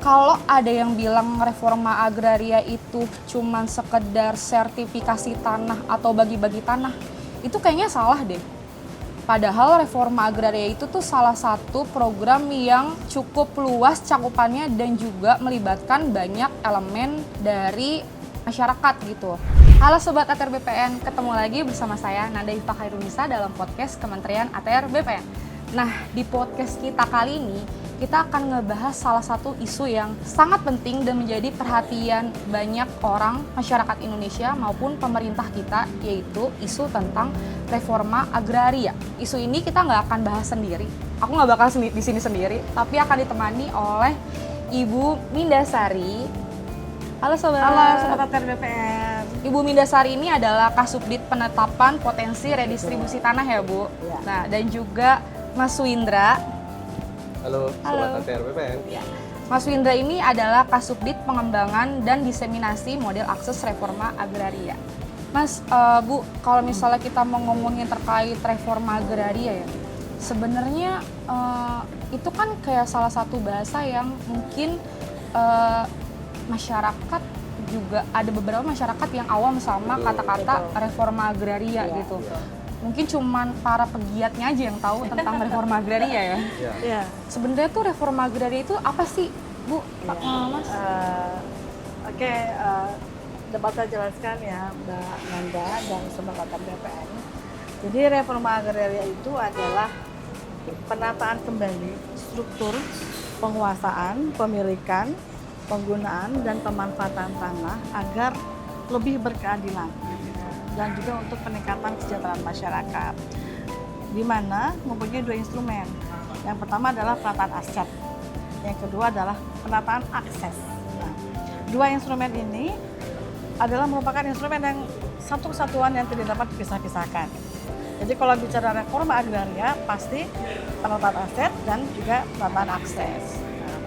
Kalau ada yang bilang reforma agraria itu cuman sekedar sertifikasi tanah atau bagi-bagi tanah, itu kayaknya salah deh. Padahal reforma agraria itu tuh salah satu program yang cukup luas cakupannya dan juga melibatkan banyak elemen dari masyarakat gitu. Halo Sobat ATR BPN, ketemu lagi bersama saya Nanda Ifah Khairunisa dalam podcast Kementerian ATR BPN. Nah, di podcast kita kali ini, kita akan ngebahas salah satu isu yang sangat penting dan menjadi perhatian banyak orang masyarakat Indonesia maupun pemerintah kita, yaitu isu tentang reforma agraria. Isu ini kita nggak akan bahas sendiri, aku nggak bakal di sini sendiri, tapi akan ditemani oleh Ibu Mindasari. Halo Sobat. Halo Sobat ATR BPN. Ibu Mindasari ini adalah Kasubdit Penetapan Potensi Redistribusi Tanah ya Bu. Ya. Nah, dan juga Mas Windra. Halo, Sobat ATR BPN. Ya. Mas Windra ini adalah Kasubdit Pengembangan dan Diseminasi Model Akses Reforma Agraria. Mas, Bu, kalau misalnya kita mau ngomongin terkait reforma agraria ya, sebenarnya itu kan kayak salah satu bahasa yang mungkin masyarakat juga ada beberapa masyarakat yang awam sama kata-kata reforma agraria Ya, gitu. ya. Mungkin cuman para pegiatnya aja yang tahu tentang reforma agraria ya. Ya. Sebenarnya tuh reforma agraria itu apa sih, Bu? Pak Mas? Oke, dapat saya jelaskan ya Mbak Nanda dan Sobat ATR BPN. Jadi reforma agraria itu adalah penataan kembali struktur penguasaan, pemilikan, penggunaan dan pemanfaatan tanah agar lebih berkeadilan dan juga untuk peningkatan kesejahteraan masyarakat, di mana mempunyai dua instrumen. Yang pertama adalah penataan aset, yang kedua adalah penataan akses. Nah, dua instrumen ini adalah merupakan instrumen yang satu kesatuan yang tidak dapat dipisah-pisahkan. Jadi kalau bicara reforma agraria pasti penataan aset dan juga penataan akses. Nah,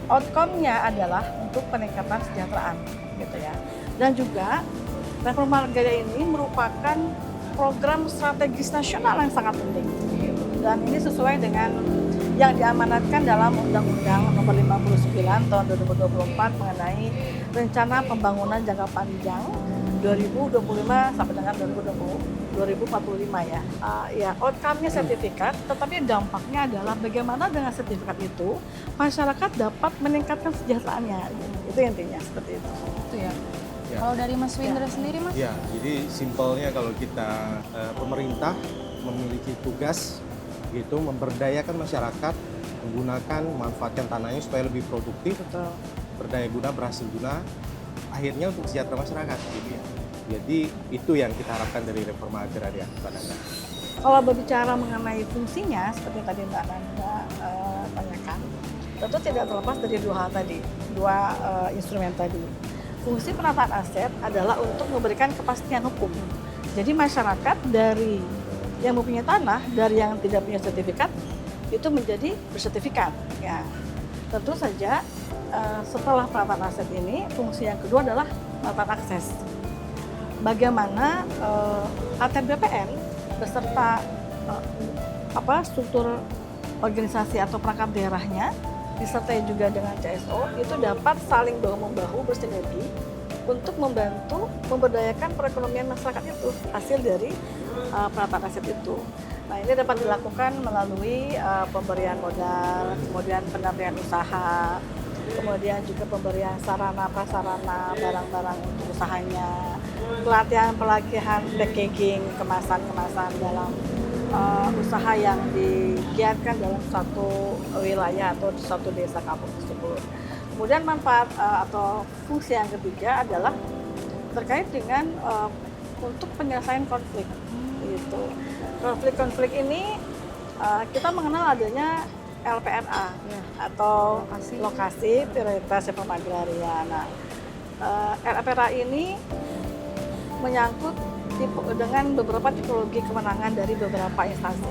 outcome-nya adalah untuk peningkatan kesejahteraan, gitu ya. Dan juga reforma agraria ini merupakan program strategis nasional yang sangat penting. Dan ini sesuai dengan yang diamanatkan dalam Undang-Undang Nomor 59 Tahun 2024 mengenai Rencana Pembangunan Jangka Panjang 2025 sampai dengan 2045 ya. Ya, outcome-nya sertifikat, tetapi dampaknya adalah bagaimana dengan sertifikat itu masyarakat dapat meningkatkan kesejahteraannya. Itu intinya seperti itu. Itu ya. Ya. Kalau dari Mas Windra sendiri, Mas? Ya, jadi simpelnya kalau kita pemerintah memiliki tugas gitu memberdayakan masyarakat, menggunakan memanfaatkan tanahnya supaya lebih produktif, Betul. berdaya guna, berhasil guna, akhirnya untuk sejahtera masyarakat gitu ya. Jadi itu yang kita harapkan dari reforma agraria, Mbak Nanda. Kalau berbicara mengenai fungsinya, seperti tadi Mbak Nanda tanyakan, tentu tidak terlepas dari dua hal tadi, dua instrumen tadi. Fungsi penataan aset adalah untuk memberikan kepastian hukum. Jadi masyarakat dari yang mempunyai tanah, dari yang tidak punya sertifikat, itu menjadi bersertifikat. Ya, tentu saja setelah penataan aset ini, fungsi yang kedua adalah penataan akses. Bagaimana ATR BPN beserta struktur organisasi atau perangkat daerahnya disertai juga dengan CSO itu dapat saling bahu-membahu bersinergi untuk membantu memberdayakan perekonomian masyarakat itu hasil dari penataan aset itu. Nah, ini dapat dilakukan melalui pemberian modal, kemudian pendampingan usaha, kemudian juga pemberian sarana prasarana barang-barang untuk usahanya, pelatihan packaging, kemasan-kemasan dalam usaha yang digiatkan dalam suatu wilayah atau suatu desa kampung tersebut. Kemudian manfaat atau fungsi yang ketiga adalah terkait dengan untuk penyelesaian konflik. Gitu. Konflik-konflik ini kita mengenal adanya LPRA atau lokasi prioritas reforma agraria. Nah, LPRA ini menyangkut dengan beberapa tipologi kewenangan dari beberapa instansi.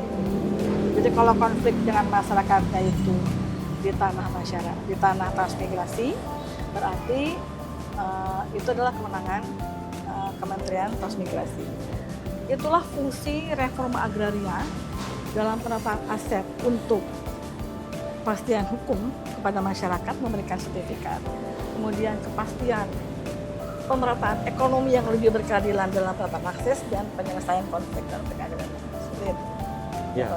Jadi kalau konflik dengan masyarakatnya itu di tanah masyarakat, di tanah transmigrasi, berarti itu adalah kewenangan Kementerian Transmigrasi. Itulah fungsi reforma agraria dalam penataan aset untuk kepastian hukum kepada masyarakat memberikan sertifikat, kemudian kepastian pemerataan ekonomi yang lebih berkeadilan dalam perataan akses dan penyelesaian konflik dan keadilan. Seperti itu. Ya.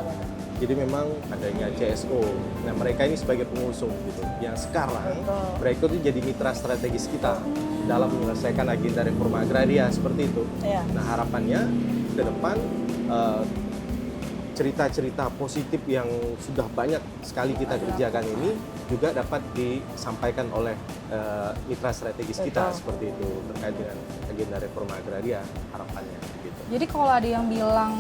Jadi memang adanya CSO, nah mereka ini sebagai pengusung gitu, yang sekarang Betul. mereka itu jadi mitra strategis kita dalam menyelesaikan agenda reforma agraria seperti itu. Ya. Nah harapannya ke depan cerita-cerita positif yang sudah banyak sekali kita kerjakan ini juga dapat disampaikan oleh mitra strategis kita Betul. seperti itu terkait dengan agenda reforma agraria harapannya gitu. Jadi kalau ada yang bilang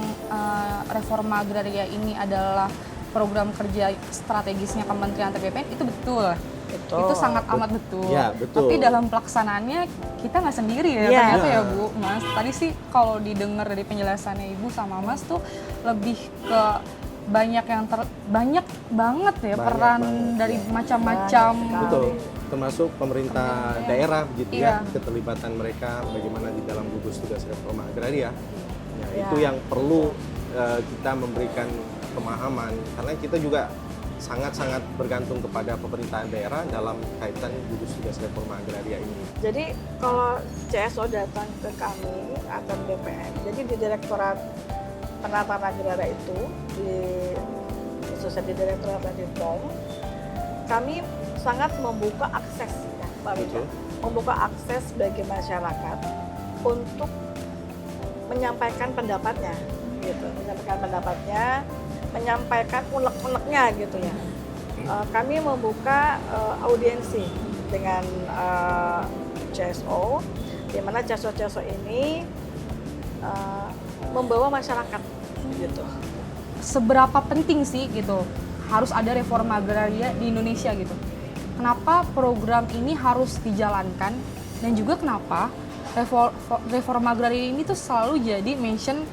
reforma agraria ini adalah program kerja strategisnya Kementerian BPN, itu betul. Betul. Itu sangat amat betul. Ya, betul. Tapi dalam pelaksanaannya kita nggak sendiri ya, Iya. ternyata ya Ya. Bu, Mas. Tadi sih kalau didengar dari penjelasannya Ibu sama Mas tuh lebih ke banyak banyak banget ya Banyak peran banget, dari ya. macam-macam. Banyak Betul, termasuk pemerintah Kementerian. daerah gitu Iya. ya, keterlibatan mereka bagaimana di dalam gugus tugas reforma agraria. Ya, Ya. itu yang perlu kita memberikan pemahaman karena kita juga sangat-sangat bergantung kepada pemerintahan daerah dalam kaitan gugus tugas reforma agraria ini. Jadi kalau CSO datang ke kami atau BPN, jadi di Direktorat Penataan Agraria itu, khususnya di Direktorat Ladifrom, kami sangat membuka akses, ya, Pak Wija, Betul. membuka akses bagi masyarakat untuk menyampaikan pendapatnya, gitu, menyampaikan unek-uneknya, gitu ya. Kami membuka audiensi dengan CSO, di mana CSO ini membawa masyarakat, gitu. Seberapa penting sih gitu harus ada reforma agraria di Indonesia gitu? Kenapa program ini harus dijalankan dan juga kenapa reforma agraria ini tuh selalu jadi mention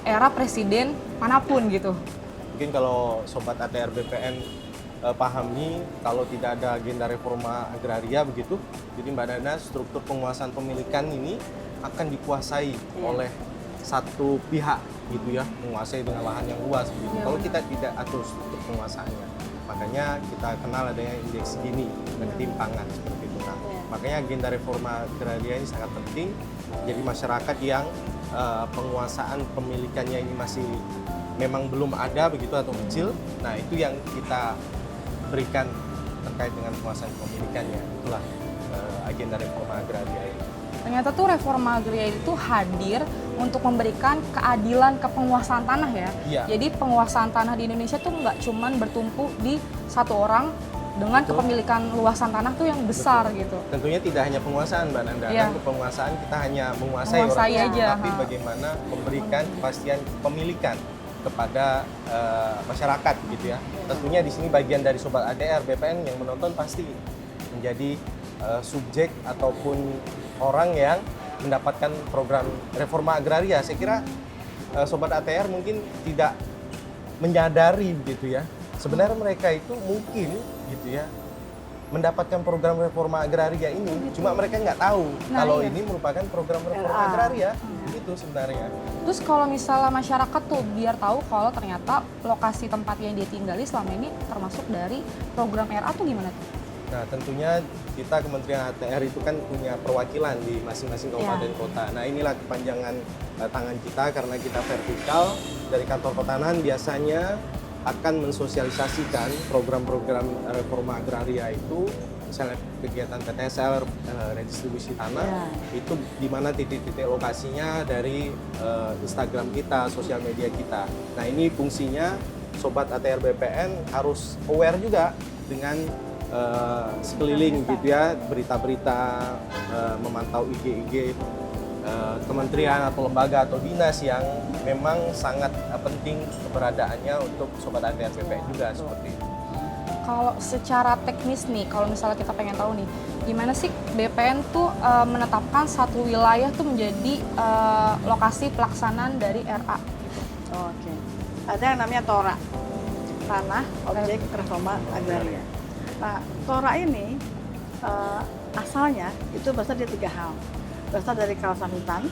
era presiden manapun gitu? Mungkin kalau Sobat ATR BPN pahami kalau tidak ada agenda reforma agraria begitu, jadi Mbak Nana struktur penguasaan pemilikan ini akan dikuasai oleh satu pihak gitu ya, menguasai dengan lahan yang luas gitu. Ya, Kalau benar. kita tidak atur struktur penguasaannya, makanya kita kenal adanya indeks Gini dan ketimpangan seperti itu. Nah, Ya. makanya agenda reforma agraria ini sangat penting. Jadi masyarakat yang penguasaan pemilikannya ini masih memang belum ada begitu atau kecil, nah itu yang kita berikan terkait dengan penguasaan pemilikannya. Itulah agenda reforma agraria ini. Ternyata tuh reforma agraria itu hadir untuk memberikan keadilan ke penguasaan tanah ya. Iya. Jadi penguasaan tanah di Indonesia tuh nggak cuman bertumpu di satu orang dengan Betul. kepemilikan luasan tanah tuh yang besar gitu. Tentunya tidak hanya penguasaan, Mbak Nanda. Iya. Kan penguasaan kita hanya menguasai Menguasai orang, aja, tapi ha. bagaimana memberikan kepastian kepemilikan kepada masyarakat gitu ya. Tentunya di sini bagian dari Sobat ADR BPN yang menonton pasti menjadi subjek ataupun orang yang mendapatkan program reforma agraria. Saya kira Sobat ATR mungkin tidak menyadari gitu ya. Sebenarnya mereka itu mungkin gitu ya mendapatkan program reforma agraria ini, cuma mereka nggak tahu Nah, kalau iya. ini merupakan program reforma RA. agraria. Itu sebenarnya. Terus kalau misalnya masyarakat tuh biar tahu kalau ternyata lokasi tempat yang dia tinggali selama ini termasuk dari program RA tuh gimana tuh? Nah, tentunya kita Kementerian ATR itu kan punya perwakilan di masing-masing kabupaten kota. Nah, inilah kepanjangan tangan kita karena kita vertikal dari kantor Kotanan biasanya akan mensosialisasikan program-program reforma agraria itu, misalnya kegiatan PTSL, redistribusi tanah, itu di mana titik-titik lokasinya dari Instagram kita, sosial media kita. Nah, ini fungsinya Sobat ATR BPN harus aware juga dengan sekeliling gitu ya, berita-berita, memantau IG-IG kementerian atau lembaga atau dinas yang memang sangat penting keberadaannya untuk Sobat ATR BPN juga seperti itu. Kalau secara teknis nih, kalau misalnya kita pengen tahu nih, gimana sih BPN tuh menetapkan satu wilayah tuh menjadi lokasi pelaksanaan dari RA gitu? Oke. Ada yang namanya TORA, Tanah Objek Reforma Agraria. Nah, TORA ini asalnya itu berasal dari 3 hal. Berasal dari kawasan hutan,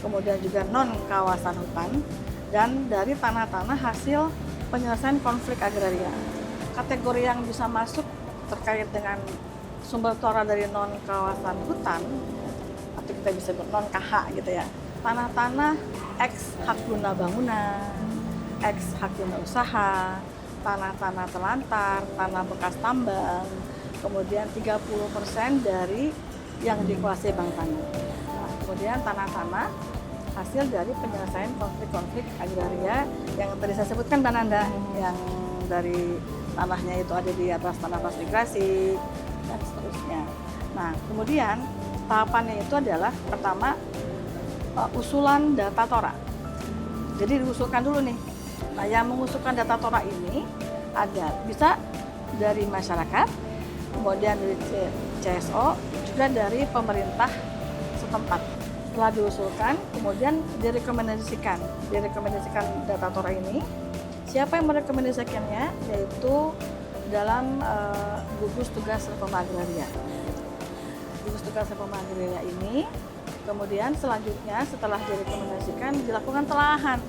kemudian juga non kawasan hutan, dan dari tanah-tanah hasil penyelesaian konflik agraria. kategori yang bisa masuk terkait dengan sumber tora dari non kawasan hutan, atau kita bisa sebut non KH gitu ya, tanah-tanah ex hak guna bangunan, ex hak guna usaha, tanah-tanah telantar, tanah bekas tambang, kemudian 30% dari yang dikuasai bank tanah. Nah, kemudian tanah-tanah hasil dari penyelesaian konflik-konflik agraria yang tadi saya sebutkan Mbak Nanda, yang dari tanahnya itu ada di atas tanah transmigrasi dan seterusnya. Nah, kemudian tahapannya itu adalah pertama usulan data tora. Jadi diusulkan dulu nih. Nah, yang mengusulkan data tora ini ada bisa dari masyarakat, kemudian dari CSO, juga dari pemerintah setempat. Setelah diusulkan, kemudian direkomendasikan data tora ini. Siapa yang merekomendasikannya? Yaitu dalam gugus tugas reforma agraria. Gugus tugas reforma agraria ini, kemudian selanjutnya setelah direkomendasikan dilakukan telahan.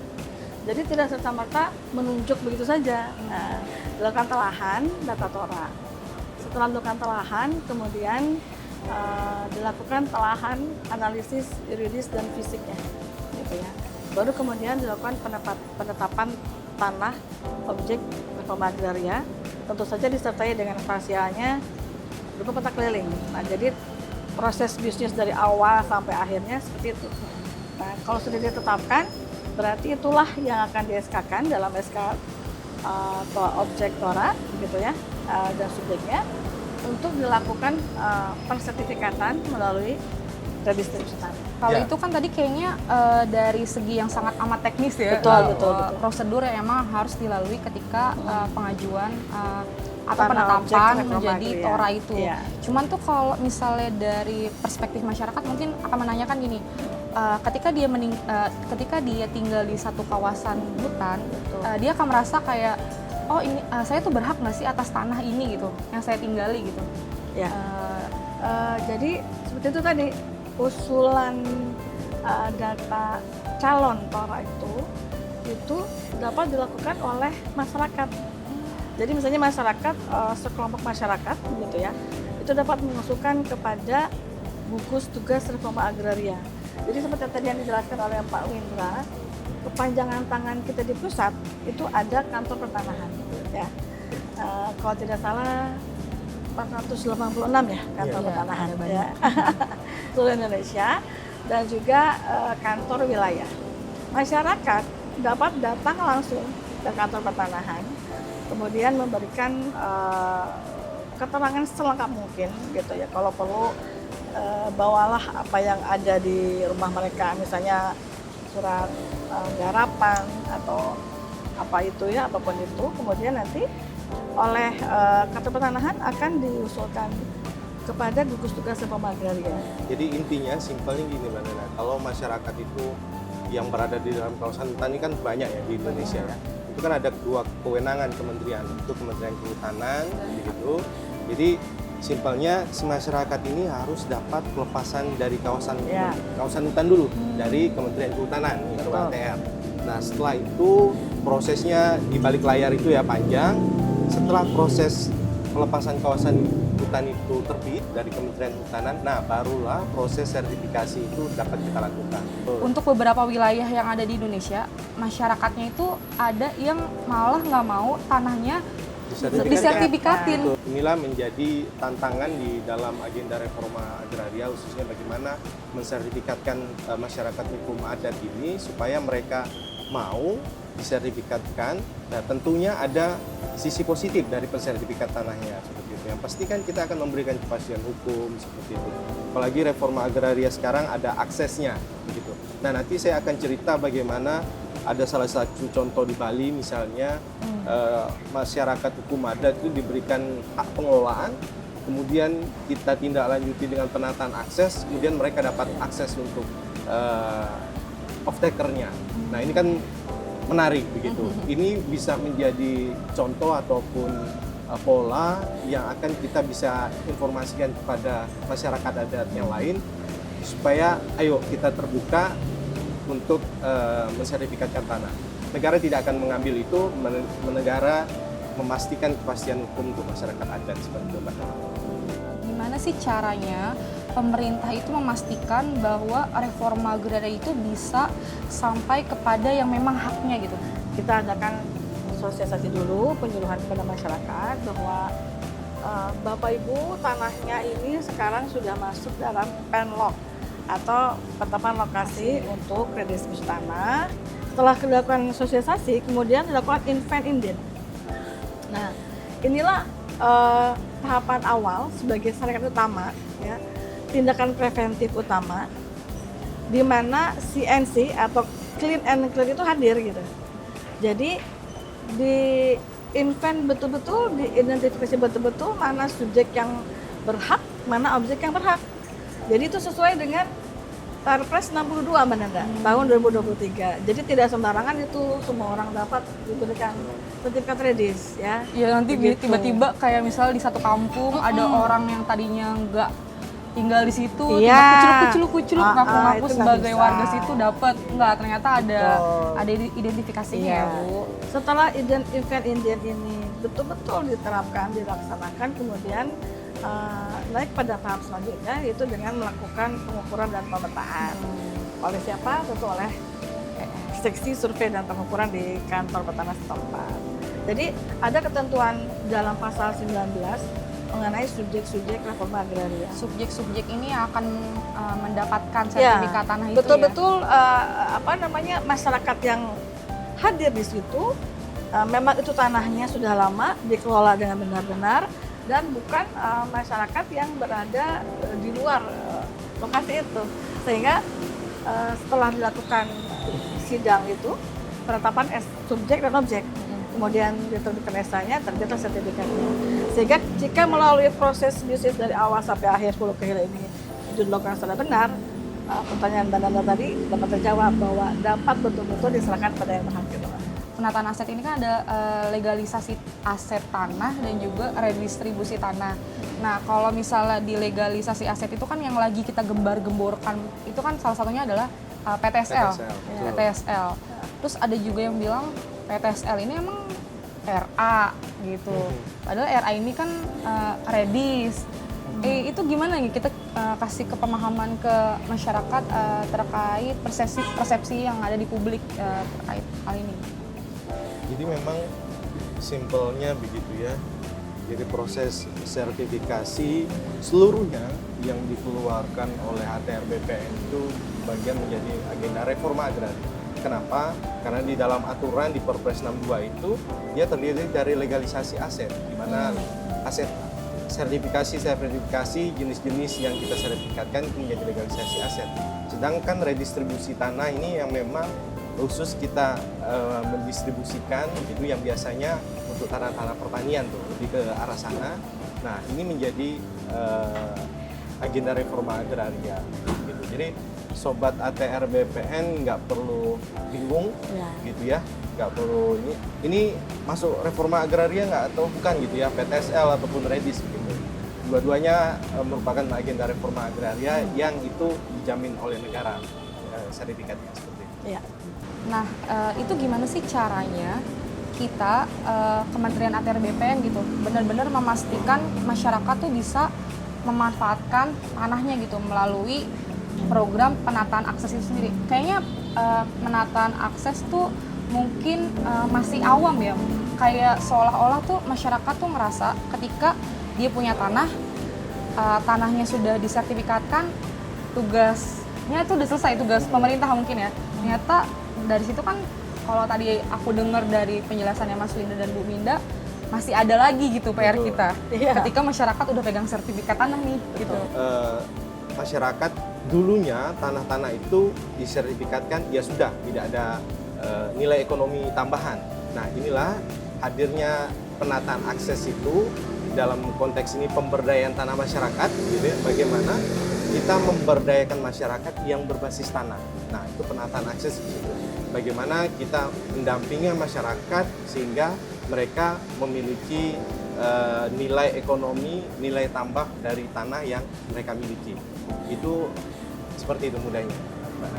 Jadi tidak serta-merta menunjuk begitu saja. Nah, dilakukan telahan data tora. Setelah dilakukan telahan, kemudian dilakukan telahan analisis yuridis dan fisiknya, gitu ya. Baru kemudian dilakukan penetapan tanah objek reforma agraria, tentu saja disertai dengan parsialnya berupa peta keliling. Nah, jadi proses bisnis dari awal sampai akhirnya seperti itu. Nah, kalau sudah ditetapkan, berarti itulah yang akan di-SK-kan dalam SK objek tora, gitu ya, dan subjeknya untuk dilakukan pensertifikatan melalui redistribusi tanah. Kalau Ya. itu kan tadi kayaknya dari segi yang sangat amat teknis ya, Betul. prosedur yang emang harus dilalui ketika pengajuan atau Tanah objek penetapan reforma menjadi agraria. tora itu. Iya. Cuman tuh kalau misalnya dari perspektif masyarakat mungkin akan menanyakan gini, ketika dia tinggal di satu kawasan hutan, dia akan merasa kayak, oh ini saya tuh berhak nggak sih atas tanah ini gitu, yang saya tinggali gitu. Ya. Jadi seperti itu tadi, usulan data calon tora itu dapat dilakukan oleh masyarakat. Jadi misalnya masyarakat, sekelompok masyarakat gitu ya, itu dapat mengusulkan kepada gugus tugas reforma agraria. Jadi seperti tadi yang dijelaskan oleh Pak Windra, kepanjangan tangan kita di pusat itu ada kantor pertanahan, ya. Kalau tidak salah 486 ya kantor Iya, pertanahan, ada banyak. ya. Seluruh Indonesia, dan juga kantor wilayah. Masyarakat dapat datang langsung ke kantor pertanahan, kemudian memberikan keterangan selengkap mungkin, gitu ya. Kalau perlu bawalah apa yang ada di rumah mereka, misalnya surat garapan atau apa itu ya, apapun itu, kemudian nanti oleh kantor pertanahan akan diusulkan kepada gugus tugas reforma agraria. Jadi intinya simpelnya gini Mbak Nana, kalau masyarakat itu yang berada di dalam kawasan hutan ini kan banyak ya di Indonesia ya. Itu kan ada dua kewenangan kementerian, itu Kementerian Kehutanan begitu. Jadi simpelnya si masyarakat ini harus dapat pelepasan dari kawasan hutan dulu dari Kementerian Kehutanan atau ATR. Nah, setelah itu prosesnya di balik layar itu ya panjang. Setelah proses pelepasan kawasan hutan itu terbit dari Kementerian Kehutanan, nah barulah proses sertifikasi itu dapat kita lakukan. Untuk beberapa wilayah yang ada di Indonesia, masyarakatnya itu ada yang malah nggak mau tanahnya disertifikatin. Betul. Inilah menjadi tantangan di dalam agenda reforma agraria, khususnya bagaimana mensertifikatkan masyarakat hukum adat ini supaya mereka mau disertifikatkan. Nah, tentunya ada sisi positif dari pensertifikat tanahnya seperti itu. Yang pasti kan kita akan memberikan kepastian hukum seperti itu. Apalagi reforma agraria sekarang ada aksesnya begitu. Nah, nanti saya akan cerita bagaimana ada salah satu contoh di Bali misalnya masyarakat hukum adat itu diberikan hak pengelolaan, kemudian kita tindak lanjuti dengan penataan akses, kemudian mereka dapat akses untuk off-takernya. Nah, ini kan menarik begitu. Ini bisa menjadi contoh ataupun pola yang akan kita bisa informasikan kepada masyarakat adat yang lain supaya ayo kita terbuka untuk mensertifikatkan tanah. Negara tidak akan mengambil itu, negara memastikan kepastian hukum untuk masyarakat adat seperti itu, Mbak. Gimana sih caranya pemerintah itu memastikan bahwa reforma agraria itu bisa sampai kepada yang memang haknya gitu? Kita adakan sosialisasi dulu, penyuluhan kepada masyarakat bahwa Bapak Ibu, tanahnya ini sekarang sudah masuk dalam penlok atau penetapan lokasi untuk redistribusi tanah. Setelah dilakukan sosialisasi, kemudian dilakukan invent inden. Nah, inilah tahapan awal sebagai saringan utama, ya, tindakan preventif utama, di mana CNC atau clean and clear itu hadir gitu. Jadi di invent betul-betul, diidentifikasi betul-betul mana subjek yang berhak, mana objek yang berhak. Jadi itu sesuai dengan Perpres 62 Mbak Nanda, tahun 2023. Jadi tidak sembarangan itu semua orang dapat diberikan sertifikat redis, ya. Ya nanti Begitu. tiba-tiba kayak misal di satu kampung ada orang yang tadinya nggak tinggal di situ, Iya. kucul Ah, ngaku-ngaku itu nggak sebagai bisa. warga situ dapat, nggak, ternyata ada Betul. identifikasinya Iya. ya Bu. Setelah event Indian ini betul-betul diterapkan, dilaksanakan, kemudian naik pada tahap selanjutnya, yaitu dengan melakukan pengukuran dan pemetaan. Oleh siapa? Tentu oleh seksi survei dan pengukuran di kantor petana setempat. Jadi ada ketentuan dalam pasal 19 mengenai subjek-subjek reforma agraria. Subjek-subjek ini akan mendapatkan Ya, sertifikat tanah itu betul-betul masyarakat yang hadir di situ memang itu tanahnya sudah lama dikelola dengan benar-benar dan bukan masyarakat yang berada di luar lokasi itu, sehingga setelah dilakukan sidang itu penetapan subjek dan objek, kemudian diterbitkan SK-nya, terbitlah sertifikatnya. Sehingga jika melalui proses bisnis dari awal sampai akhir Pulau Kehila ini dilakukan secara benar, pertanyaan Mbak Nanda tadi dapat terjawab bahwa dapat betul-betul diserahkan pada yang berhak gitu. Penataan aset ini kan ada legalisasi aset tanah dan juga redistribusi tanah. Nah, kalau misalnya di legalisasi aset itu kan yang lagi kita gembar-gemborkan itu kan salah satunya adalah PTSL. betul. PTSL. Terus ada juga yang bilang PTSL ini emang RA gitu. Padahal RA ini kan redis. Itu gimana nih kita kasih kepemahaman ke masyarakat terkait persepsi yang ada di publik terkait hal ini? Jadi memang simpelnya begitu ya. Jadi proses sertifikasi seluruhnya yang dikeluarkan oleh ATR BPN itu bagian menjadi agenda reforma agraria. Kenapa? Karena di dalam aturan di Perpres 62 itu dia terdiri dari legalisasi aset, di mana aset sertifikasi jenis-jenis yang kita sertifikatkan itu menjadi legalisasi aset. Sedangkan redistribusi tanah ini yang memang khusus kita mendistribusikan itu yang biasanya untuk tanah-tanah pertanian tuh lebih ke arah sana. Nah ini menjadi agenda reforma agraria gitu. Jadi sobat ATR BPN nggak perlu bingung gitu ya, nggak perlu ini masuk reforma agraria nggak atau bukan gitu ya, PTSL ataupun redis gitu. Dua-duanya merupakan agenda reforma agraria yang itu dijamin oleh negara sertifikatnya seperti itu. Iya. Nah, itu gimana sih caranya kita, Kementerian ATR BPN gitu, benar-benar memastikan masyarakat tuh bisa memanfaatkan tanahnya gitu melalui program penataan akses itu sendiri. Kayaknya penataan akses tuh mungkin masih awam ya, kayak seolah-olah tuh masyarakat tuh merasa ketika dia punya tanah, tanahnya sudah disertifikatkan, tugasnya tuh udah selesai, tugas pemerintah mungkin ya. Ternyata dari situ kan kalau tadi aku dengar dari penjelasannya Mas Linda dan Bu Minda, masih ada lagi gitu PR Betul. kita. Iya. Ketika masyarakat udah pegang sertifikat tanah nih gitu. Masyarakat dulunya tanah-tanah itu disertifikatkan ya sudah tidak ada nilai ekonomi tambahan. Nah inilah hadirnya penataan akses itu dalam konteks ini pemberdayaan tanah masyarakat, gitu ya, bagaimana kita memberdayakan masyarakat yang berbasis tanah. Nah itu penataan akses gitu. Bagaimana kita mendampingi masyarakat sehingga mereka memiliki nilai ekonomi, nilai tambah dari tanah yang mereka miliki. Itu seperti itu mudahnya.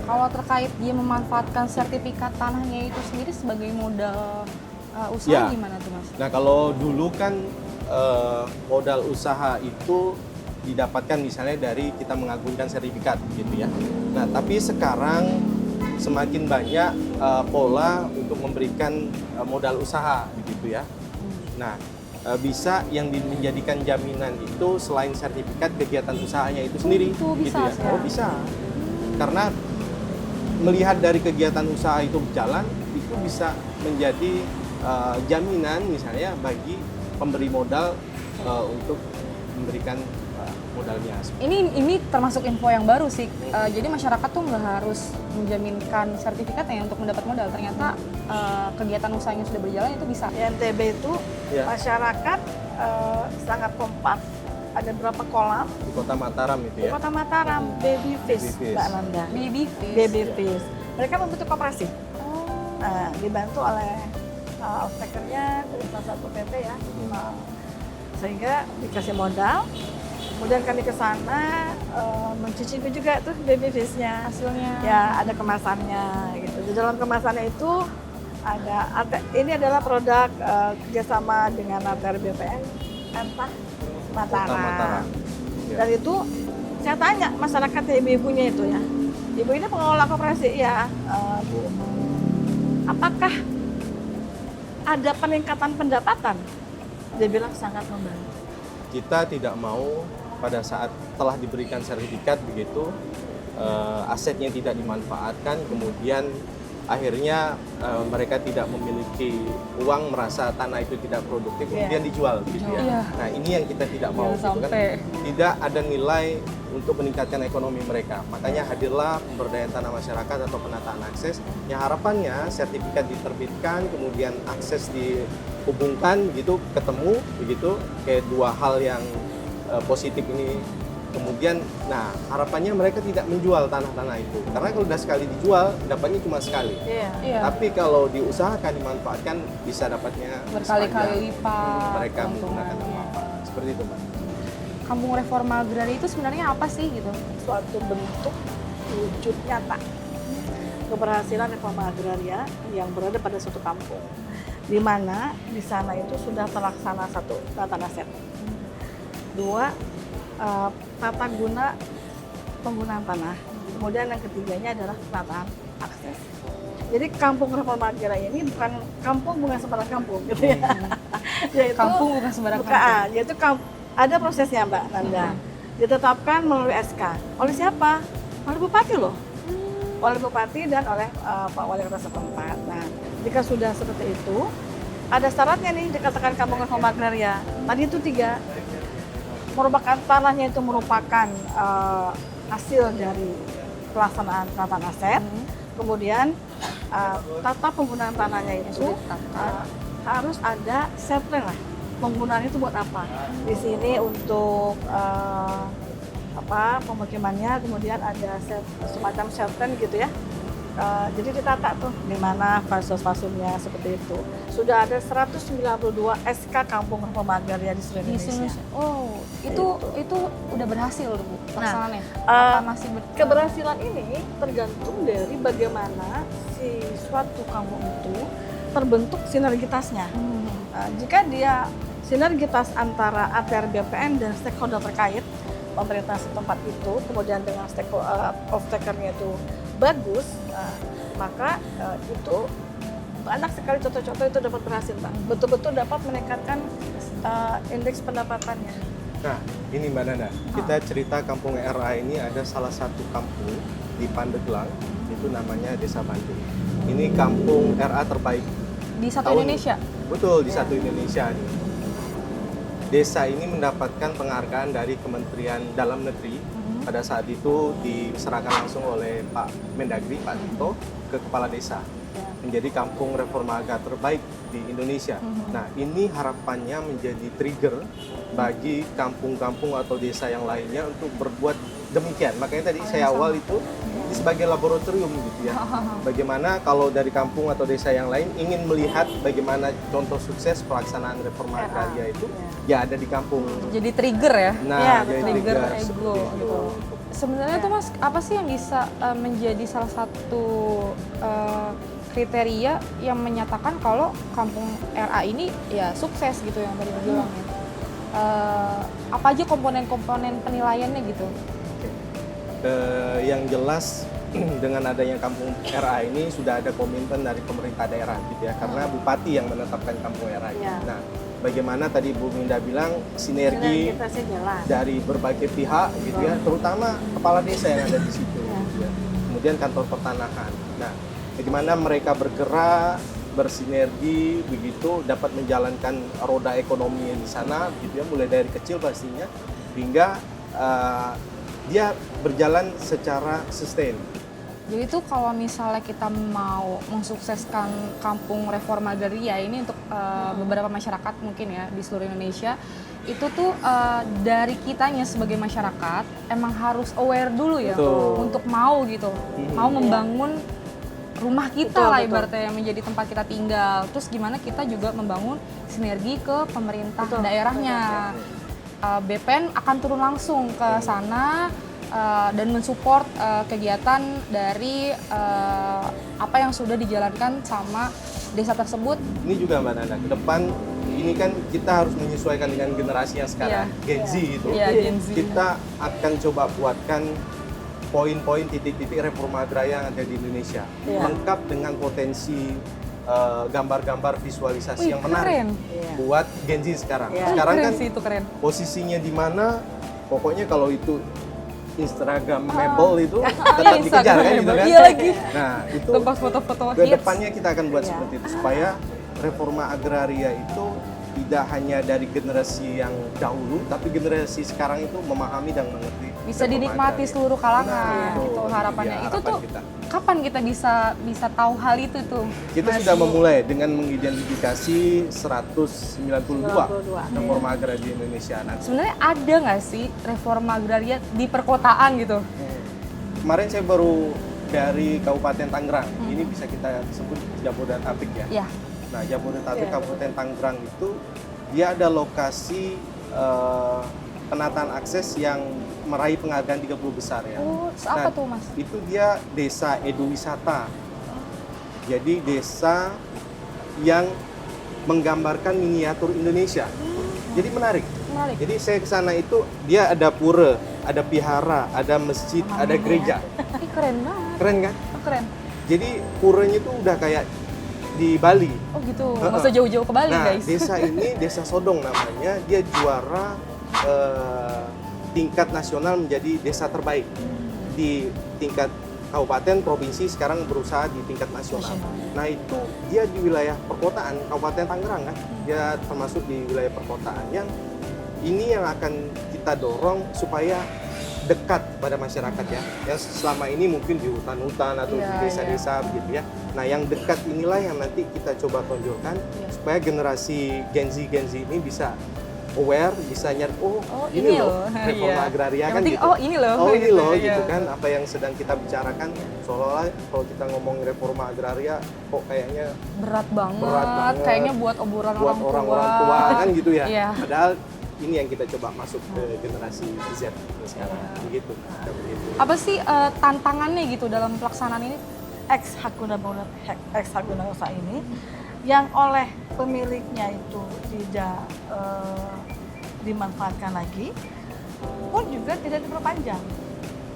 Kalau terkait dia memanfaatkan sertifikat tanahnya itu sendiri sebagai modal usaha Ya. gimana tuh Mas? Nah, kalau dulu kan modal usaha itu didapatkan misalnya dari kita mengagungkan sertifikat gitu ya. Nah, tapi sekarang semakin banyak pola untuk memberikan modal usaha begitu ya. Nah, bisa yang menjadikan jaminan itu selain sertifikat kegiatan usahanya itu sendiri itu bisa, gitu ya. ya? Oh, bisa. Karena melihat dari kegiatan usaha itu berjalan itu bisa menjadi jaminan misalnya bagi pemberi modal untuk memberikan modalnya. Ini termasuk info yang baru sih. Jadi masyarakat tuh nggak harus menjaminkan sertifikatnya untuk mendapat modal. Ternyata kegiatan usahanya sudah berjalan itu bisa. Di NTB itu Ya. masyarakat sangat kompak. Ada berapa kolam Di Kota Mataram itu di ya. Kota Mataram, baby fish, Baby fish. Mbak Nanda. Baby fish. Baby fish. Mereka membentuk koperasi. Oh. Nah, dibantu oleh off-takernya dari salah satu PT ya. Sehingga dikasih modal. Kemudian kami ke sana mencicipi juga tuh baby fish-nya. Hasilnya. Ya, ada kemasannya gitu. Di dalam kemasannya itu ini adalah produk kerjasama dengan ATR BPN Entah Kota Mataram. Mataram. Ya. Dan itu saya tanya masyarakatnya ibu-ibunya itu ya. Ibu ini pengelola koperasi ya, Bu. Apakah ada peningkatan pendapatan? Dia bilang sangat membantu. Kita tidak mau pada saat telah diberikan sertifikat begitu asetnya tidak dimanfaatkan, kemudian akhirnya mereka tidak memiliki uang, merasa tanah itu tidak produktif, kemudian dijual gitu ya. Iya. Nah, ini yang kita tidak mau Jangan gitu kan. sampai. Tidak ada nilai untuk meningkatkan ekonomi mereka. Makanya hadirlah pemberdayaan tanah masyarakat atau penataan akses yang harapannya sertifikat diterbitkan, kemudian akses dihubungkan gitu, ketemu begitu kayak dua hal yang positif ini. Kemudian, nah harapannya mereka tidak menjual tanah-tanah itu, karena kalau sudah sekali dijual, dapatnya cuma sekali. Iya. Iya. Tapi kalau diusahakan, dimanfaatkan, bisa dapatnya Berkali-kali sepanjang lipat mereka menggunakan keuntungannya. manfaat. Seperti itu, Mbak. Kampung Reforma Agraria itu sebenarnya apa sih gitu? Suatu bentuk wujud nyata keberhasilan reforma agraria yang berada pada suatu kampung, di mana di sana itu sudah terlaksana satu tata aset, dua tata guna penggunaan tanah, kemudian yang ketiganya adalah penataan akses. Jadi kampung reforma agraria ini bukan sembarang kampung gitu ya. Yaitu Kampung bukan sembarang bukan, kampung. yaitu ada prosesnya Mbak Nanda. Ditetapkan melalui SK. Oleh siapa? Oleh Bupati loh. Oleh Bupati dan oleh Pak Wali Kota setempat. Nah, jika sudah seperti itu, ada syaratnya nih dikatakan kampung reforma agraria. Tadi itu 3. Merupakan tanahnya itu merupakan hasil dari pelaksanaan penataan aset. Kemudian tata penggunaan tanahnya itu harus ada set plan lah. Penggunaan itu buat apa? Di sini untuk pemukimannya, kemudian ada semacam set plan gitu ya. Jadi ditata tuh di mana fase-fasenya seperti itu. Sudah ada 192 SK Kampung Reforma Agraria di seluruh Di Indonesia. sini, oh itu udah berhasil Bu pelaksanaannya. Nah, Apa masih keberhasilan ini tergantung dari bagaimana si suatu kampung itu terbentuk sinergitasnya. Jika dia sinergitas antara ATR BPN dan stakeholder terkait, pemerintah setempat itu, kemudian dengan off-takernya itu bagus, maka itu banyak sekali contoh-contoh itu dapat berhasil, Pak. Betul-betul dapat meningkatkan indeks pendapatannya. Nah, ini Mbak Nana, kita cerita Kampung RA ini ada salah satu kampung di Pandeglang, itu namanya Desa Bandung. Ini kampung RA terbaik. di satu Indonesia? Betul, di satu Indonesia nih. Desa ini mendapatkan penghargaan dari Kementerian Dalam Negeri. Pada saat itu diserahkan langsung oleh Pak Mendagri, Pak Tito, ke Kepala Desa. Menjadi kampung reforma agraria terbaik di Indonesia. Nah, ini harapannya menjadi trigger bagi kampung-kampung atau desa yang lainnya untuk berbuat demikian. Makanya tadi saya awal itu sebagai laboratorium gitu ya. Bagaimana kalau dari kampung atau desa yang lain ingin melihat bagaimana contoh sukses pelaksanaan reforma agraria itu, ya ada di kampung. Jadi trigger ya? Nah, Ya, jadi trigger trigger ego seperti itu. gitu. Sebenarnya tuh Mas, apa sih yang bisa menjadi salah satu kriteria yang menyatakan kalau kampung RA ini ya sukses gitu yang tadi bilang ya. Apa aja komponen-komponen penilaiannya gitu? Yang jelas dengan adanya kampung RA ini sudah ada komitmen dari pemerintah daerah gitu ya, karena bupati yang menetapkan kampung RA ini. Ya. Nah, bagaimana tadi Bu Minda bilang sinergi Kita sih jelas. dari berbagai pihak gitu ya, terutama kepala desa yang ada di situ. Gitu ya. Kemudian kantor pertanahan. Nah, bagaimana mereka bergerak bersinergi begitu dapat menjalankan roda ekonomi di sana gitu ya, mulai dari kecil pastinya hingga dia berjalan secara sustain. Jadi itu kalau misalnya kita mau mensukseskan kampung reforma agraria ini untuk beberapa masyarakat mungkin ya di seluruh Indonesia, itu tuh dari kitanya sebagai masyarakat emang harus aware dulu ya. Betul. Untuk mau gitu, mau membangun rumah kita Betul, lah betul. ibaratnya yang menjadi tempat kita tinggal. Terus gimana kita juga membangun sinergi ke pemerintah Betul, daerahnya. BPN akan turun langsung ke sana dan mensupport kegiatan dari apa yang sudah dijalankan sama desa tersebut. Ini juga Mbak Nana, ke depan ini kan kita harus menyesuaikan dengan generasi yang sekarang, Gen Z gitu. Iya, Gen Z. Kita akan coba buatkan poin-poin titik-titik reforma agraria yang ada di Indonesia, Iya. lengkap dengan potensi gambar-gambar visualisasi Wih, yang menarik keren. Iya. buat Gen Z sekarang. Iya. Sekarang Keren kan sih, itu keren. posisinya di mana, pokoknya kalau itu Instagramable itu tetap Iya, dikejar kan gitu kan. Iya lagi. Nah, itu Tempat foto-foto ke hits. depannya kita akan buat Iya. seperti itu supaya reforma agraria itu tidak hanya dari generasi yang dahulu, tapi generasi sekarang itu memahami dan mengerti. Bisa reforma dinikmati agraria. seluruh kalangan Nah, gitu itu harapannya. dia Itu harapan tuh kita. kapan kita bisa tahu hal itu tuh? Kita Mas sudah Bu? memulai dengan mengidentifikasi 192 92. reforma agraria di Indonesia. Nah, Sebenarnya ada nggak sih reforma agraria di perkotaan gitu? kemarin saya baru dari Kabupaten Tangerang. Ini bisa kita sebut Jabodetabek ya. Ya, Nah, Jabodetabek Iya. Kabupaten Tangerang itu dia ada lokasi penataan akses yang meraih penghargaan 30 besar ya. oh, terus apa Nah, tuh Mas? Itu dia desa eduwisata. Jadi desa yang menggambarkan miniatur Indonesia. Jadi menarik. Menarik. Jadi saya ke sana itu dia ada pura, ada vihara, ada masjid, ada gereja. Ih, keren banget. Keren kan? Oh, keren. Jadi puranya itu udah kayak di Bali. Oh gitu, Heeh. nggak usah jauh-jauh ke Bali Nah, guys. desa ini Desa Sodong namanya, dia juara tingkat nasional menjadi desa terbaik di tingkat kabupaten, provinsi, sekarang berusaha di tingkat nasional. Nah, itu dia di wilayah perkotaan, Kabupaten Tangerang kan, dia termasuk di wilayah perkotaan yang ini yang akan kita dorong supaya dekat pada masyarakat ya. Yang selama ini mungkin di hutan-hutan atau di Iya, desa-desa begitu ya. Nah, yang dekat inilah yang nanti kita coba tonjolkan Iya. supaya generasi Gen Z ini bisa aware, bisa nyari Oh, ini ini loh loh. reforma Iya. agraria Yang kan penting, gitu. oh ini loh. Oh ini loh iya. gitu kan, apa yang sedang kita bicarakan seolah-olah kalau kita ngomong reforma agraria kok kayaknya Berat banget. Berat banget. Kayaknya buat obrolan buat orang-orang tua kan gitu ya. Iya. Padahal ini yang kita coba masuk ke generasi Z sekarang. Iya. Begitu. Begitu. Apa sih tantangannya gitu dalam pelaksanaan ini? Ex hak guna bangunan ex hak guna usaha ini yang oleh pemiliknya itu tidak dimanfaatkan lagi pun juga tidak diperpanjang.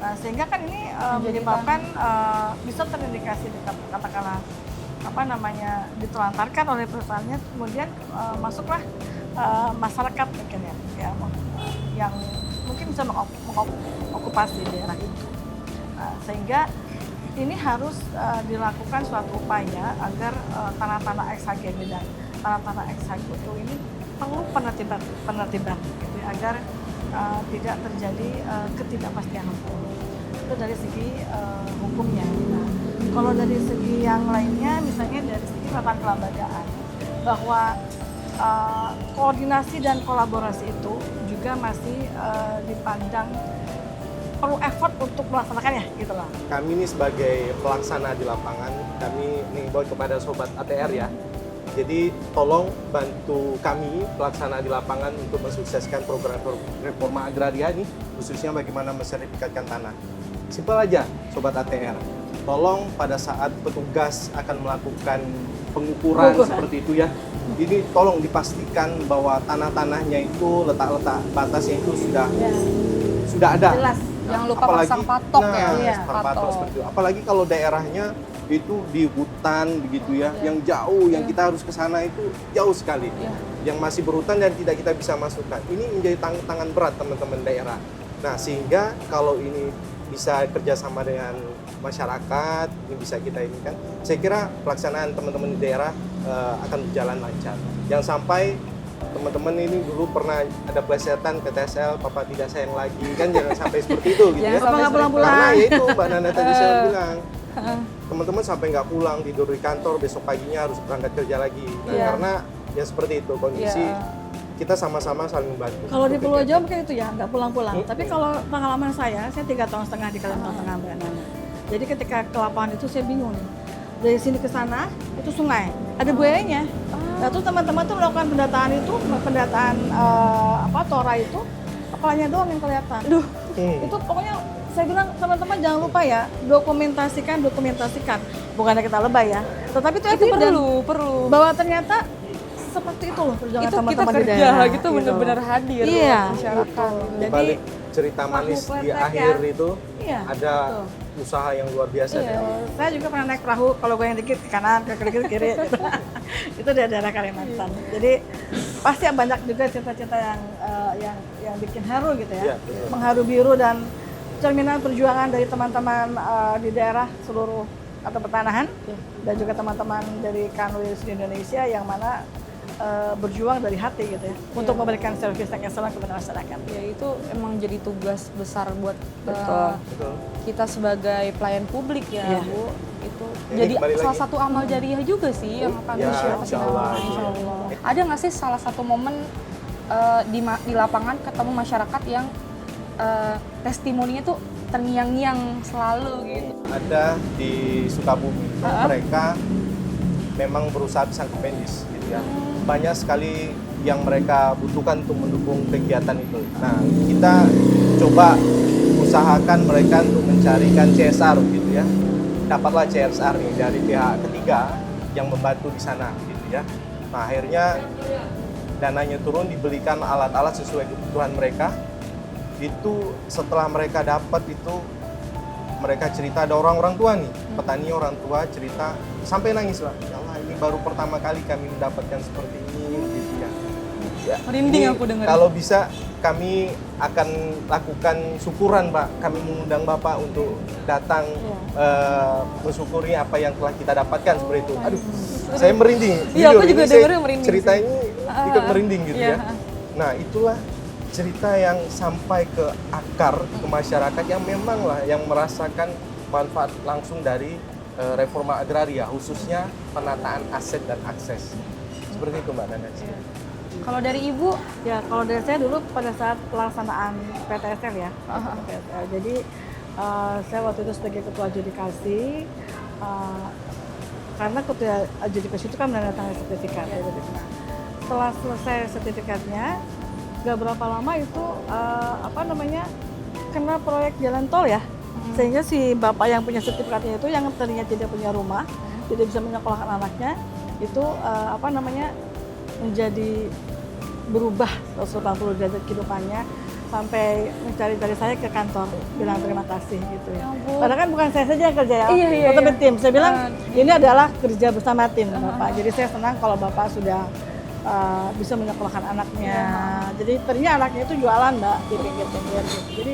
Nah, sehingga kan ini menyebabkan bisa terindikasi katakanlah apa namanya ditelantarkan oleh perusahaannya, kemudian masuklah masyarakat mungkin ya yang mungkin bisa mengokupasi daerah itu. Nah, sehingga ini harus dilakukan suatu upaya agar tanah-tanah XHGB dan tanah-tanah XHGB ini perlu penertiban gitu ya, agar tidak terjadi ketidakpastian hukum. Itu dari segi hukumnya. Nah, kalau dari segi yang lainnya, misalnya dari segi tata kelembagaan, bahwa koordinasi dan kolaborasi itu juga masih dipandang perlu effort untuk melaksanakannya gitu loh. Kami ini sebagai pelaksana di lapangan, kami mengimbau kepada sobat ATR ya. Jadi tolong bantu kami pelaksana di lapangan untuk mensukseskan program reforma agraria ini, khususnya bagaimana mensertifikatkan tanah. Simpel aja sobat ATR. tolong pada saat petugas akan melakukan pengukuran seperti itu ya, ini tolong dipastikan bahwa tanah-tanahnya itu letak-letak batasnya itu sudah ada. Jelas. Jangan lupa pasang patok ya. Iya, pasang patok seperti itu. Apalagi kalau daerahnya itu di hutan begitu ya, yang jauh, yang kita harus ke sana itu jauh sekali. Yang masih berhutan dan tidak kita bisa masukkan. Ini menjadi tantangan berat teman-teman daerah. Nah, sehingga kalau ini bisa kerjasama dengan masyarakat, ini bisa kita ini kan, saya kira pelaksanaan teman-teman di daerah akan berjalan lancar. Jangan sampai teman-teman ini dulu pernah ada plesetan ke TSL, papa tidak sayang lagi, kan jangan sampai seperti itu gitu ya. Papa nggak pulang-pulang. Karena ya itu Mbak Nana tadi saya bilang, teman-teman sampai nggak pulang, tidur di kantor, besok paginya harus berangkat kerja lagi. Nah, karena ya seperti itu kondisi, kita sama-sama saling membantu. Kalau di Pulau Jawa mungkin itu ya, nggak pulang-pulang. Tapi kalau pengalaman saya 3,5 tahun di Kalimantan Tengah, Mbak Nana. Jadi ketika ke lapangan itu saya bingung nih. Dari sini ke sana itu sungai, ada buayanya. Nah, terus teman-teman tuh melakukan pendataan tora itu, kepalanya doang yang kelihatan. Itu pokoknya saya bilang teman-teman jangan lupa ya, dokumentasikan. Bukannya kita lebay ya, tetapi itu perlu. bahwa ternyata seperti itu loh perjuangan Itu kita teman-teman di kerja daerah. gitu benar-benar hadir Iya, masyarakat. Di balik cerita manis di akhir itu ada usaha yang luar biasa. Iya, saya juga pernah naik perahu, kalau gue yang dikit ke kanan, ke kiri. Itu di daerah Kalimantan. Jadi pasti banyak juga cerita-cerita yang bikin haru gitu ya. Mengharu biru dan cerminan perjuangan dari teman-teman di daerah seluruh atau pertanahan dan juga teman-teman dari Kanwil di Indonesia yang mana berjuang dari hati gitu ya untuk memberikan servis yang excellent kepada masyarakat. Ya itu emang jadi tugas besar buat Betul. kita sebagai pelayan publik ya, Bu. Itu Ini jadi kembali salah lagi. satu amal jariah juga sih yang akan Ya, disyukur insya Allah. Insya Allah. Ada nggak sih salah satu momen di lapangan ketemu masyarakat yang testimoninya tuh terngiang-ngiang selalu gitu? Ada di Sukabumi, mereka memang berusaha pisang kependis gitu ya. Banyak sekali yang mereka butuhkan untuk mendukung kegiatan itu. Nah, kita coba usahakan mereka untuk mencarikan CSR gitu ya. Dapatlah CSR nih dari pihak ketiga yang membantu di sana gitu ya. Nah, akhirnya dananya turun, dibelikan alat-alat sesuai kebutuhan mereka. Itu setelah mereka dapat itu, mereka cerita, ada orang-orang tua nih, petani orang tua cerita sampai nangis lah. Ya Allah, ini baru pertama kali kami mendapatkan seperti ini gitu ya. Merinding Ini aku dengar. kalau bisa kami akan lakukan syukuran, Pak. Kami mengundang Bapak untuk datang mensyukuri apa yang telah kita dapatkan seperti itu. Aduh, saya merinding. Iya, aku Jujur, juga ini saya dengarnya merinding cerita sih. ini ikut merinding gitu Iya. ya. Nah, itulah cerita yang sampai ke akar ke masyarakat yang memang lah yang merasakan manfaat langsung dari reforma agraria, khususnya penataan aset dan akses. Seperti itu Mbak Nana. Kalau dari Ibu, Ya, kalau dari saya dulu pada saat pelaksanaan PTSL ya, PTSL. Jadi saya waktu itu sebagai ketua adjudikasi, karena ketua adjudikasi itu kan menandatangani sertifikat. Nah, setelah selesai sertifikatnya, gak berapa lama itu kena proyek jalan tol ya, sehingga si bapak yang punya sertifikatnya itu yang tadinya tidak punya rumah, tidak bisa menyekolahkan anaknya, itu menjadi berubah 180 derajat kehidupannya sampai mencari-cari saya ke kantor bilang terima kasih gitu ya. Padahal kan bukan saya saja yang kerja ya, tapi tim. Saya bilang ini adalah kerja bersama tim Bapak. Jadi saya senang kalau Bapak sudah bisa menyekolahkan anaknya. Jadi tadinya anaknya itu jualan Mbak di pinggir-pinggir gitu. Jadi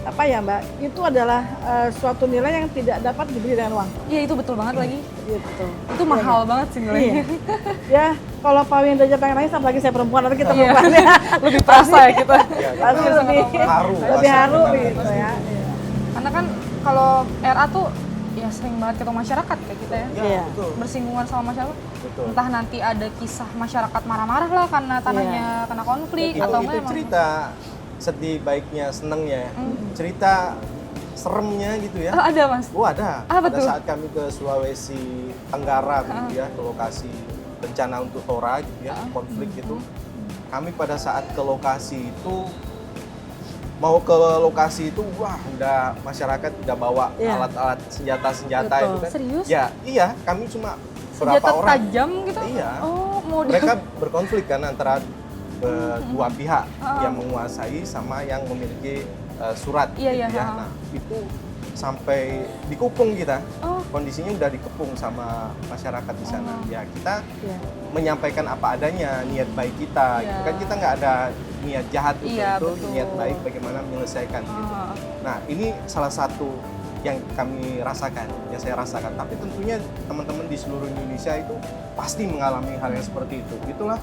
Mbak, itu adalah suatu nilai yang tidak dapat dibeli dengan uang. iya itu betul banget lagi. Gitu. Itu mahal banget sih nilainya. Ya, kalau Pak Winda aja pengen nangis, apalagi saya perempuan, nanti kita perempuan ya. Lebih terasa ya kita. Pasti lebih Haru, lebih haru rasanya. gitu ya. Karena kan kalau RA tuh ya sering banget ketemu masyarakat kayak kita ya. Iya. Betul. Bersinggungan sama masyarakat. Betul. Entah nanti ada kisah masyarakat marah-marah lah karena tanahnya kena konflik atau itu enggak emang. cerita sedih baiknya senengnya ya. Cerita seremnya gitu ya. Ada Mas. Oh ada. Apa Pada tuh? saat kami ke Sulawesi Tenggara gitu ya, ke lokasi bencana untuk Tora gitu ya, konflik gitu. Kami pada saat ke lokasi itu mau ke lokasi itu, wah udah masyarakat udah bawa Iya. alat-alat senjata-senjata Betul. itu kan. Serius? Ya, iya, kami cuma Senjata berapa orang. tajam gitu? Iya. Oh, mau Mereka berkonflik kan antara dua pihak Ah. yang menguasai sama yang memiliki surat. Iya, gitu iya, ya. ah. Nah, itu sampai dikepung kita. Oh, Kondisinya udah dikepung sama masyarakat di sana. Oh. Ya kita Iya. menyampaikan apa adanya, niat baik kita. Iya. Gitu kan kita nggak ada niat jahat Iya, itu betul. niat baik bagaimana menyelesaikan. Gitu. ah. Nah ini salah satu yang kami rasakan, yang saya rasakan. Tapi tentunya teman-teman di seluruh Indonesia itu pasti mengalami hal yang seperti itu. Itulah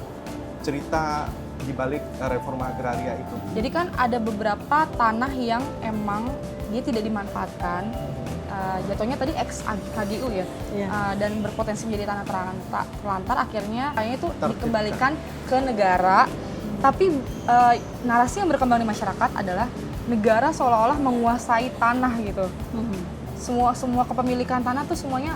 cerita di balik reforma agraria itu. Jadi kan ada beberapa tanah yang emang dia tidak dimanfaatkan. Jatuhnya tadi ex KGU ya, Iya. dan berpotensi menjadi tanah terlantar. Akhirnya kayaknya itu Tertibkan. dikembalikan ke negara. Tapi narasi yang berkembang di masyarakat adalah negara seolah-olah menguasai tanah gitu. Mhm. Semua kepemilikan tanah tuh semuanya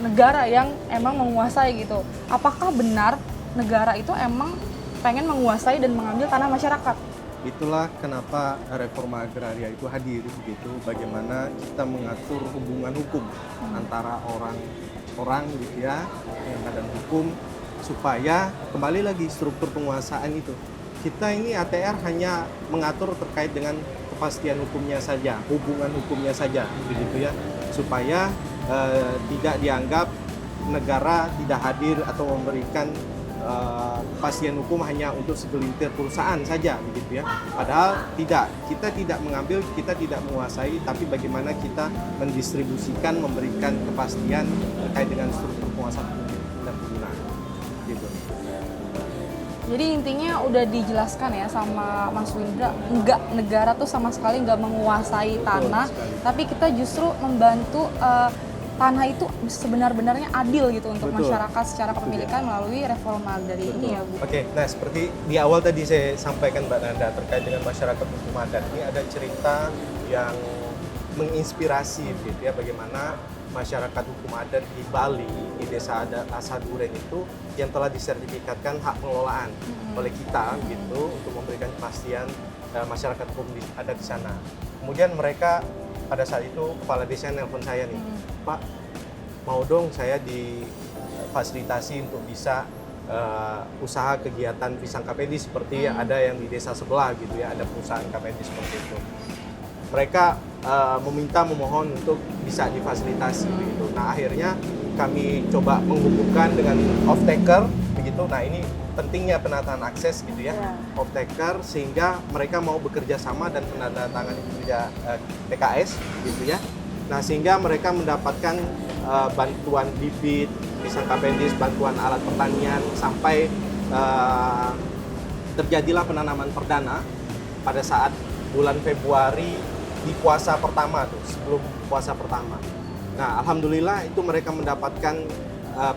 negara yang emang menguasai gitu. Apakah benar negara itu emang pengen menguasai dan mengambil tanah masyarakat? Itulah kenapa reforma agraria itu hadir gitu. Bagaimana kita mengatur hubungan hukum antara orang gitu ya, dengan badan hukum supaya kembali lagi struktur penguasaan itu. Kita ini ATR hanya mengatur terkait dengan kepastian hukumnya saja, hubungan hukumnya saja begitu ya. Supaya tidak dianggap negara tidak hadir atau memberikan kepastian hukum hanya untuk segelintir perusahaan saja begitu ya. Padahal tidak, kita tidak mengambil, kita tidak menguasai, tapi bagaimana kita mendistribusikan, memberikan kepastian terkait dengan struktur penguasaan hukum dan penggunaan gitu. Jadi intinya udah dijelaskan ya sama Mas Windra, enggak, negara tuh sama sekali nggak menguasai tanah, sekali. tapi kita justru membantu tanah itu sebenar-benarnya adil gitu untuk Betul. masyarakat secara kepemilikan melalui reforma dari ini ya Bu. Oke, nah seperti di awal tadi saya sampaikan Mbak Nanda terkait dengan masyarakat hukum adat, ini ada cerita yang menginspirasi gitu ya, bagaimana masyarakat hukum adat di Bali, di desa adat Asaduren itu yang telah disertifikatkan hak pengelolaan oleh kita gitu untuk memberikan kepastian masyarakat hukum adat di sana. Kemudian mereka pada saat itu kepala desa nelpon saya nih, Pak, mau dong saya difasilitasi untuk bisa usaha kegiatan pisang KPD seperti ada yang di desa sebelah gitu ya, ada perusahaan KPD seperti itu. Mereka memohon untuk bisa difasilitasi begitu. Nah akhirnya kami coba menghubungkan dengan off-taker begitu. Nah ini pentingnya penataan akses gitu ya, Ya. off-taker sehingga mereka mau bekerja sama dan menandatangani PKS gitu ya. Nah sehingga mereka mendapatkan bantuan bibit, pisang kapendis, bantuan alat pertanian sampai terjadilah penanaman perdana pada saat bulan Februari di puasa pertama tuh, sebelum puasa pertama. Nah, alhamdulillah itu mereka mendapatkan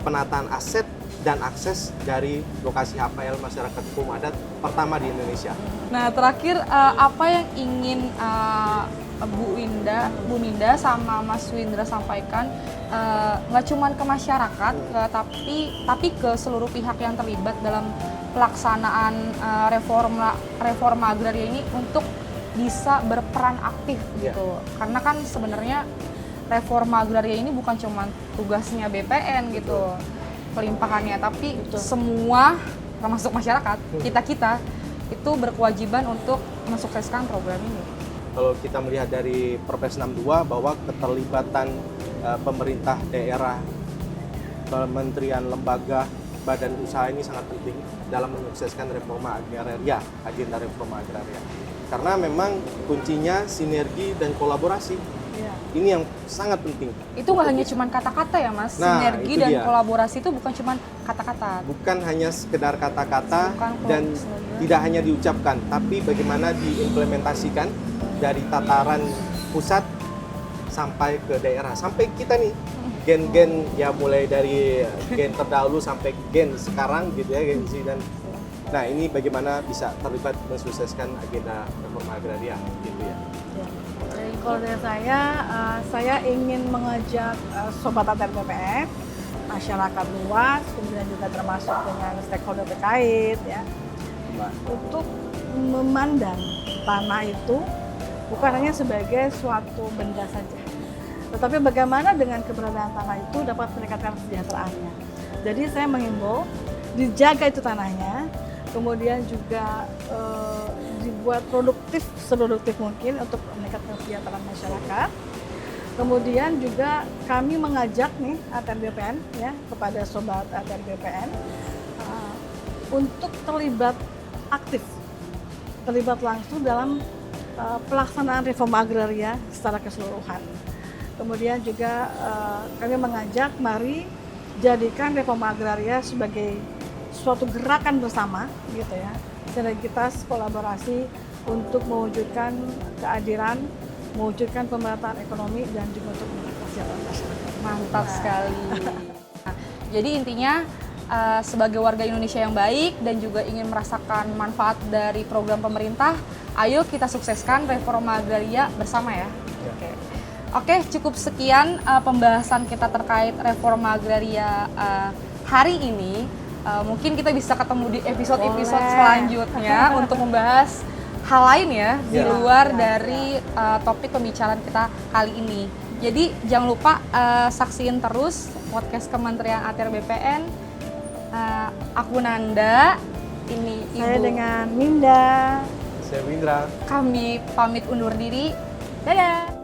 penataan aset dan akses dari lokasi HPL masyarakat hukum adat pertama di Indonesia. Nah terakhir apa yang ingin Bu Minda sama Mas Windra sampaikan nggak cuma ke masyarakat, tapi ke seluruh pihak yang terlibat dalam pelaksanaan reforma agraria ini untuk bisa berperan aktif gitu. Karena kan sebenarnya reforma agraria ini bukan cuma tugasnya BPN gitu, pelimpahannya, tapi semua termasuk masyarakat, kita itu berkewajiban untuk mensukseskan program ini. Kalau kita melihat dari Perpres 62 bahwa keterlibatan pemerintah daerah, kementerian, lembaga, badan usaha ini sangat penting dalam menyukseskan reforma agraria, agenda reforma agraria. Karena memang kuncinya sinergi dan kolaborasi. Iya. Ini yang sangat penting. Itu nggak hanya cuma kata-kata ya Mas, Nah, sinergi itu dan dia. kolaborasi itu bukan cuma kata-kata. Bukan hanya sekedar kata-kata Bukan dan slogan. tidak hanya diucapkan, tapi bagaimana diimplementasikan dari tataran pusat sampai ke daerah, sampai kita nih gen-gen ya, mulai dari gen terdahulu sampai gen sekarang gitu ya, gen Z. Dan nah ini bagaimana bisa terlibat mensukseskan agenda reforma agraria gitu ya. Ya. Jadi kalau dari saya ingin mengajak Sobat ATR BPN, masyarakat luas, kemudian juga termasuk dengan stakeholder terkait ya, untuk memandang tanah itu bukan hanya sebagai suatu benda saja, tetapi bagaimana dengan keberadaan tanah itu dapat meningkatkan kesejahteraannya. Jadi saya menghimbau dijaga itu tanahnya, kemudian juga dibuat produktif seproduktif mungkin untuk meningkatkan kesejahteraan masyarakat. Kemudian juga kami mengajak nih ATR BPN ya kepada sobat ATR BPN untuk terlibat aktif, terlibat langsung dalam pelaksanaan reforma agraria secara keseluruhan. Kemudian juga kami mengajak mari jadikan reforma agraria sebagai suatu gerakan bersama gitu ya, sinergitas kolaborasi untuk mewujudkan keadilan, mewujudkan pemerataan ekonomi dan juga untuk meningkatkan kesejahteraan masyarakat. Mantap sekali. Nah, jadi intinya sebagai warga Indonesia yang baik dan juga ingin merasakan manfaat dari program pemerintah, ayo kita sukseskan reforma agraria bersama ya. Oke, cukup sekian pembahasan kita terkait reforma agraria hari ini. Mungkin kita bisa ketemu di episode-episode selanjutnya untuk membahas hal lain ya di luar dari topik pembicaraan kita kali ini. Jadi jangan lupa saksiin terus podcast Kementerian ATR BPN. Aku Nanda, ini Ibu. Saya dengan Minda. Saya Windra. Kami pamit undur diri. Dadah.